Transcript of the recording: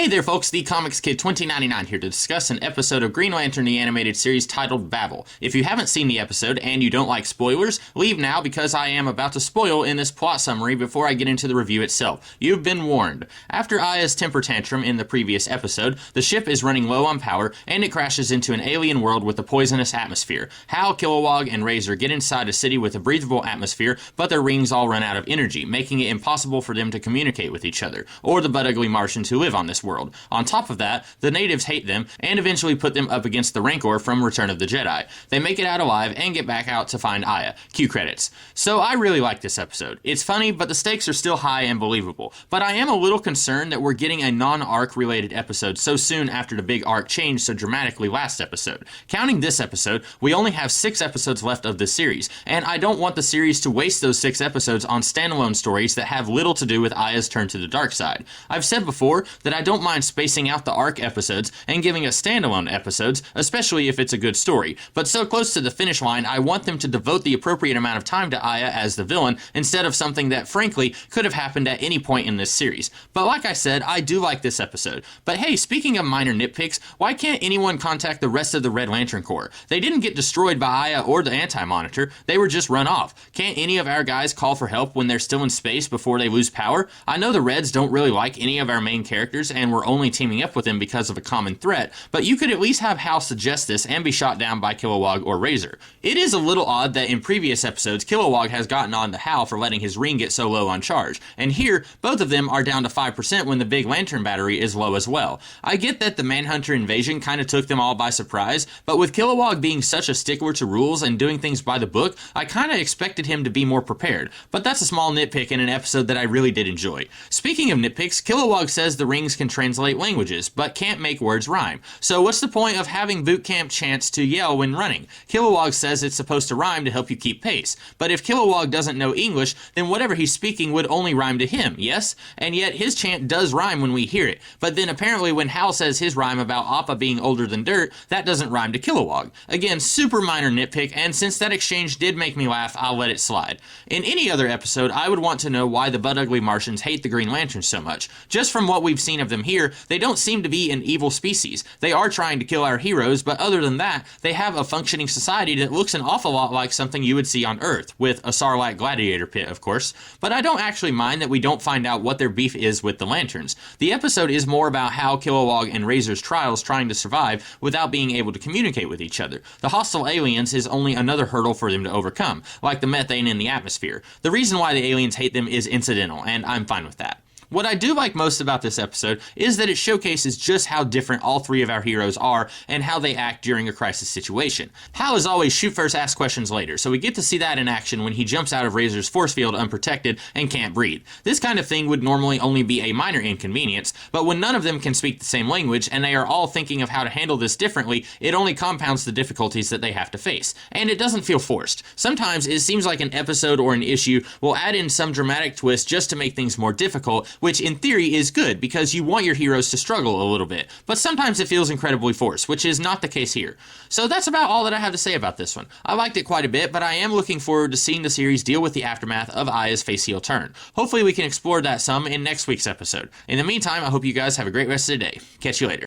Hey there folks, the Comics Kid 2099 here to discuss an episode of Green Lantern the Animated Series titled Babel. If you haven't seen the episode and you don't like spoilers, leave now because I am about to spoil in this plot summary before I get into the review itself. You've been warned. After Aya's temper tantrum in the previous episode, the ship is running low on power and it crashes into an alien world with a poisonous atmosphere. Hal, Kilowog, and Razor get inside a city with a breathable atmosphere, but their rings all run out of energy, making it impossible for them to communicate with each other, or the butt-ugly Martians who live on this world. On top of that, the natives hate them and eventually put them up against the Rancor from Return of the Jedi. They make it out alive and get back out to find Aya. Cue credits. So I really like this episode. It's funny, but the stakes are still high and believable. But I am a little concerned that we're getting a non-arc related episode so soon after the big arc changed so dramatically last episode. Counting this episode, we only have 6 episodes left of this series, and I don't want the series to waste those 6 episodes on standalone stories that have little to do with Aya's turn to the dark side. I've said before that I don't mind spacing out the arc episodes and giving us standalone episodes, especially if it's a good story. But so close to the finish line, I want them to devote the appropriate amount of time to Aya as the villain instead of something that frankly could have happened at any point in this series. But like I said, I do like this episode. But hey, speaking of minor nitpicks, why can't anyone contact the rest of the Red Lantern Corps? They didn't get destroyed by Aya or the Anti-Monitor, they were just run off. Can't any of our guys call for help when they're still in space before they lose power? I know the Reds don't really like any of our main characters and we're only teaming up with them because of a common threat, but you could at least have Hal suggest this and be shot down by Kilowog or Razor. It is a little odd that in previous episodes, Kilowog has gotten on to Hal for letting his ring get so low on charge, and here, both of them are down to 5% when the big lantern battery is low as well. I get that the Manhunter invasion kinda took them all by surprise, but with Kilowog being such a stickler to rules and doing things by the book, I kinda expected him to be more prepared, but that's a small nitpick in an episode that I really did enjoy. Speaking of nitpicks, Kilowog says the rings can translate languages, but can't make words rhyme. So what's the point of having boot camp chants to yell when running? Kilowog says it's supposed to rhyme to help you keep pace. But if Kilowog doesn't know English, then whatever he's speaking would only rhyme to him, yes? And yet his chant does rhyme when we hear it. But then apparently when Hal says his rhyme about Appa being older than dirt, that doesn't rhyme to Kilowog. Again, super minor nitpick, and since that exchange did make me laugh, I'll let it slide. In any other episode, I would want to know why the butt-ugly Martians hate the Green Lantern so much. Just from what we've seen of them here, they don't seem to be an evil species. They are trying to kill our heroes, but other than that, they have a functioning society that looks an awful lot like something you would see on Earth, with a Sarlacc gladiator pit, of course. But I don't actually mind that we don't find out what their beef is with the Lanterns. The episode is more about how Kilowog and Razor's trials trying to survive without being able to communicate with each other. The hostile aliens is only another hurdle for them to overcome, like the methane in the atmosphere. The reason why the aliens hate them is incidental, and I'm fine with that. What I do like most about this episode is that it showcases just how different all 3 of our heroes are and how they act during a crisis situation. Hal is always shoot first, ask questions later, so we get to see that in action when he jumps out of Razor's force field unprotected and can't breathe. This kind of thing would normally only be a minor inconvenience, but when none of them can speak the same language and they are all thinking of how to handle this differently, it only compounds the difficulties that they have to face. And it doesn't feel forced. Sometimes it seems like an episode or an issue will add in some dramatic twist just to make things more difficult, which in theory is good because you want your heroes to struggle a little bit, but sometimes it feels incredibly forced, which is not the case here. So that's about all that I have to say about this one. I liked it quite a bit, but I am looking forward to seeing the series deal with the aftermath of Aya's face heel turn. Hopefully we can explore that some in next week's episode. In the meantime, I hope you guys have a great rest of the day. Catch you later.